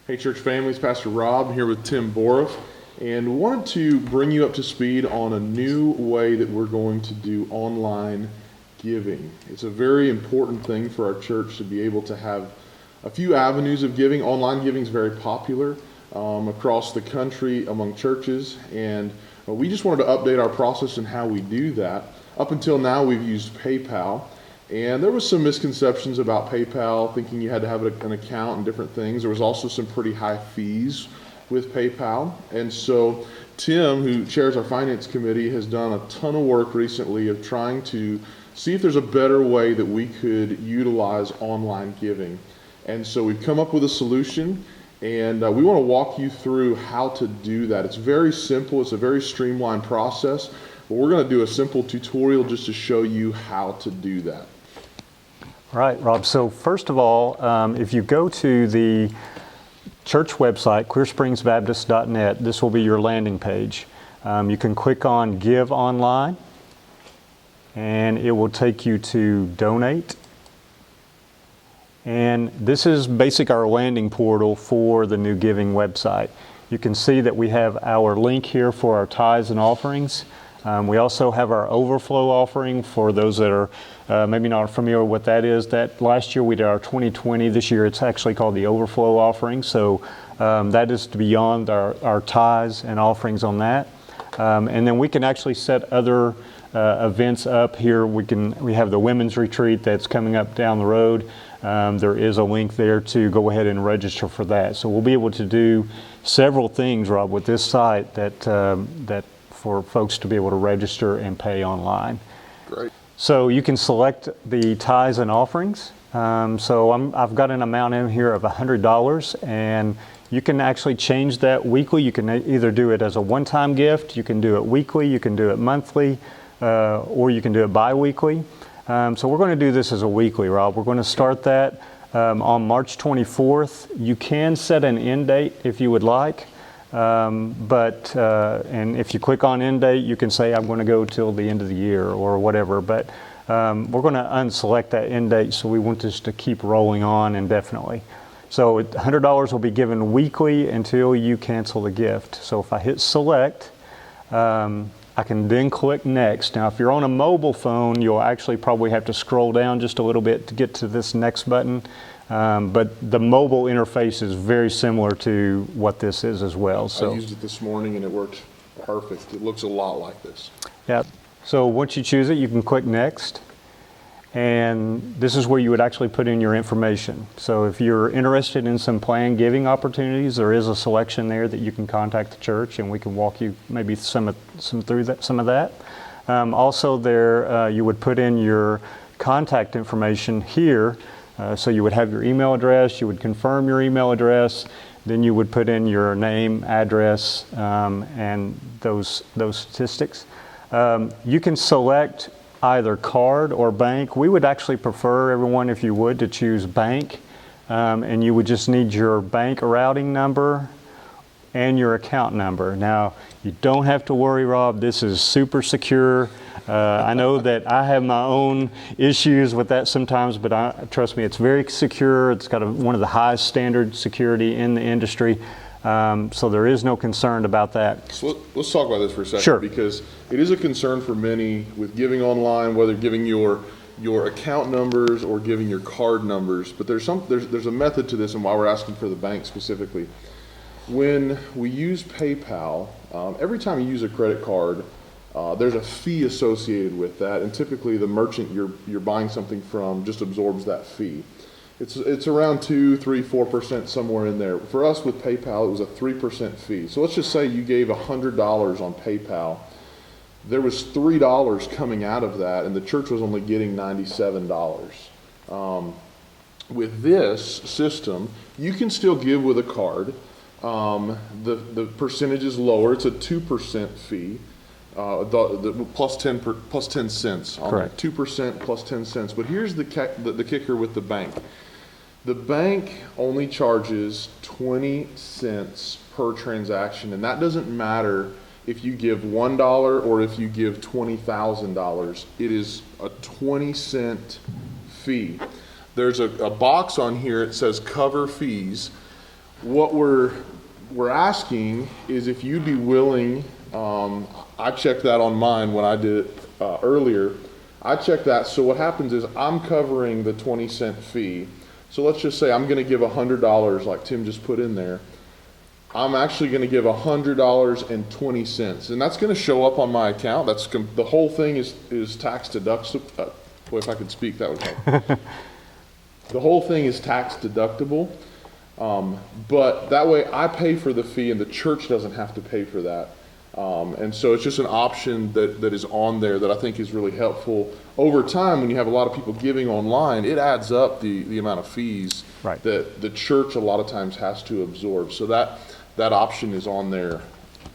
Hey church families, Pastor Rob here with Tim Boroff, and wanted to bring you up to speed on a new way that we're going to do online giving. It's a very important thing for our church to be able to have a few avenues of giving. Online giving is very popular across the country among churches, and we just wanted to update our process and how we do that. Up until now, we've used PayPal. And there was some misconceptions about PayPal, thinking you had to have an account and different things. There was also some pretty high fees with PayPal. And so Tim, who chairs our finance committee, has done a ton of work recently of trying to see if there's a better way that we could utilize online giving. And so we've come up with a solution, and we want to walk you through how to do that. It's very simple. It's a very streamlined process. But we're going to do a simple tutorial just to show you how to do that. Right, Rob. So first of all, if you go to the church website, clearspringsbaptist.net, this will be your landing page. You can click on Give Online, and it will take you to Donate. And this is basically our landing portal for the new giving website. You can see that we have our link here for our tithes and offerings. We also have our overflow offering for those that are maybe not familiar with what that is. That last year we did our 2020. This year it's actually called the overflow offering. So that is beyond our tithes and offerings on that. And then we can actually set other events up here. We have the women's retreat that's coming up down the road. There is a link there to go ahead and register for that. So we'll be able to do several things, Rob, with this site that for folks to be able to register and pay online. Great. So you can select the tithes and offerings. I've got an amount in here of $100, and you can actually change that weekly. You can either do it as a one-time gift, you can do it weekly, you can do it monthly, or you can do it bi-weekly. So we're going to do this as a weekly, Rob. We're going to start that on March 24th. You can set an end date if you would like. And if you click on end date, you can say I'm going to go till the end of the year or whatever, but we're going to unselect that end date, so we want this to keep rolling on indefinitely. So $100 will be given weekly until you cancel the gift. So if I hit select, I can then click next. Now if you're on a mobile phone, you'll actually probably have to scroll down just a little bit to get to this next button. But the mobile interface is very similar to what this is as well. So I used it this morning and it worked perfect. It looks a lot like this. Yeah. So once you choose it, you can click next. And this is where you would actually put in your information. So if you're interested in some planned giving opportunities, there is a selection there that you can contact the church, and we can walk you maybe some of that. Also there, you would put in your contact information here. So you would have your email address, you would confirm your email address, then you would put in your name, address, and those statistics. You can select either card or bank. We would actually prefer everyone, if you would, to choose bank, and you would just need your bank routing number and your account number. Now, you don't have to worry, Rob, this is super secure. I know that I have my own issues with that sometimes, but trust me, it's very secure. It's got one of the highest standard security in the industry, so there is no concern about that. So let's talk about this for a second. Sure. Because it is a concern for many with giving online, whether giving your account numbers or giving your card numbers. But there's a method to this, and why we're asking for the bank specifically. When we use PayPal, every time you use a credit card, there's a fee associated with that, and typically the merchant you're buying something from just absorbs that fee. It's around 2, 3, 4%, somewhere in there. For us with PayPal, it was a 3% fee. So let's just say you gave $100 on PayPal. There was $3 coming out of that, and the church was only getting $97. With this system, you can still give with a card. The percentage is lower. It's a 2% fee. Plus 10 cents on Correct. 2% plus 10 cents. But here's the kicker with the bank. The bank only charges 20 cents per transaction, and that doesn't matter if you give $1 or if you give $20,000. It is a 20-cent fee. There's a box on here. It says cover fees. what we're asking is if you'd be willing, I checked that on mine when I did it earlier. I checked that, so what happens is I'm covering the 20-cent fee. So let's just say I'm gonna give $100 like Tim just put in there. I'm actually gonna give $100.20, and that's gonna show up on my account. The whole thing is tax deductible. Boy, if I could speak, that would help. The whole thing is tax deductible. But that way I pay for the fee and the church doesn't have to pay for that. And so it's just an option that is on there that I think is really helpful. Over time, when you have a lot of people giving online, it adds up the amount of fees Right. that the church a lot of times has to absorb. So that option is on there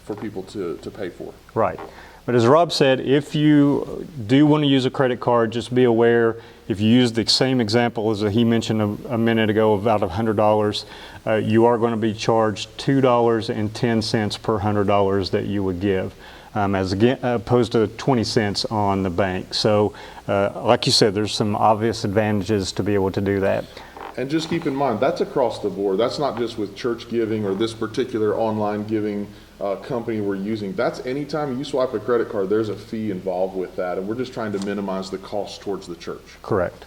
for people to pay for. Right. But as Rob said, if you do want to use a credit card, just be aware, if you use the same example as he mentioned a minute ago of about $100, you are going to be charged $2.10 per $100 that you would give, as opposed to 20 cents on the bank. So like you said, there's some obvious advantages to be able to do that. And just keep in mind, that's across the board. That's not just with church giving or this particular online giving company we're using. That's anytime you swipe a credit card, there's a fee involved with that, and we're just trying to minimize the cost towards the church. Correct.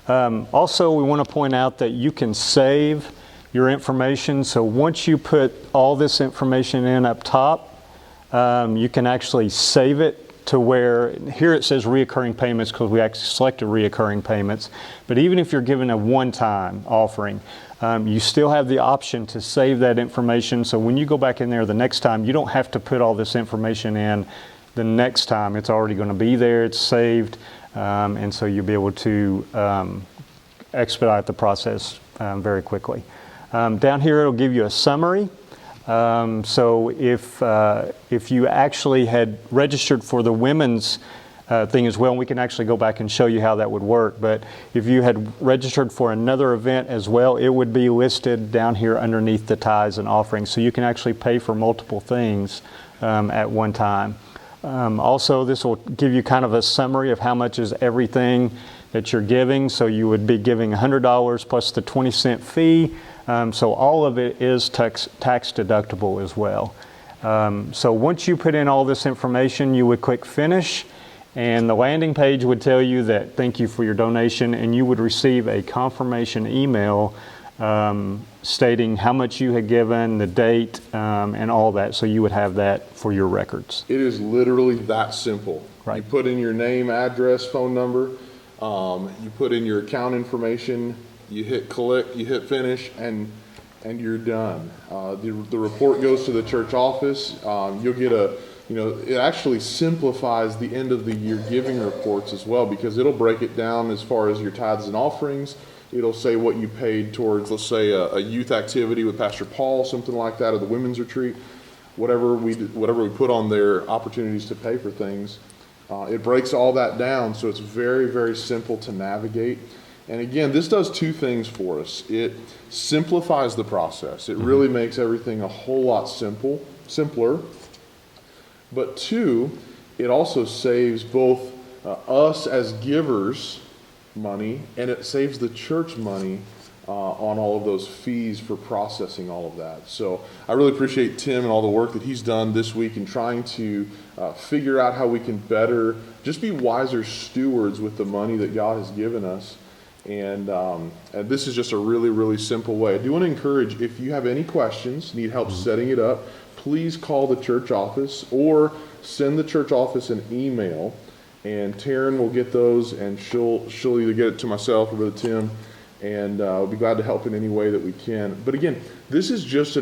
Also, we want to point out that you can save your information. So once you put all this information in up top, you can actually save it to where, here it says reoccurring payments because we actually selected reoccurring payments. But even if you're given a one-time offering, you still have the option to save that information. So when you go back in there the next time, you don't have to put all this information in the next time. It's already going to be there, it's saved, and so you'll be able to expedite the process very quickly. Down here it'll give you a summary. So if you actually had registered for the women's thing as well, and we can actually go back and show you how that would work, but if you had registered for another event as well, it would be listed down here underneath the tithes and offerings, so you can actually pay for multiple things at one time. Also, this will give you kind of a summary of how much is everything that you're giving. So you would be giving $100 plus the 20-cent fee. So all of it is tax deductible as well. So once you put in all this information, you would click finish, and the landing page would tell you that thank you for your donation, and you would receive a confirmation email stating how much you had given, the date, and all that. So you would have that for your records. It is literally that simple. Right. You put in your name, address, phone number, you put in your account information, you hit click, you hit finish, and you're done. The report goes to the church office. You'll get it actually simplifies the end of the year giving reports as well, because it'll break it down as far as your tithes and offerings. It'll say what you paid towards, let's say, a youth activity with Pastor Paul, something like that, or the women's retreat. Whatever we put on there, opportunities to pay for things. It breaks all that down, so it's very, very simple to navigate. And again, this does two things for us. It simplifies the process. It really makes everything a whole lot simpler. But two, it also saves both us as givers money, and it saves the church money on all of those fees for processing all of that. So I really appreciate Tim and all the work that he's done this week in trying to figure out how we can better just be wiser stewards with the money that God has given us. And this is just a really, really simple way. I do want to encourage, if you have any questions, need help setting it up, please call the church office or send the church office an email, and Taryn will get those, and she'll either get it to myself or to Tim, and we'll be glad to help in any way that we can. But again, this is just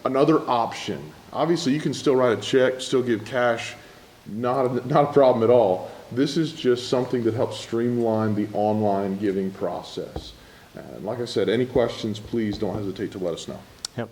another option. Obviously, you can still write a check, still give cash, not a problem at all. This is just something that helps streamline the online giving process. And like I said, any questions, please don't hesitate to let us know. Yep.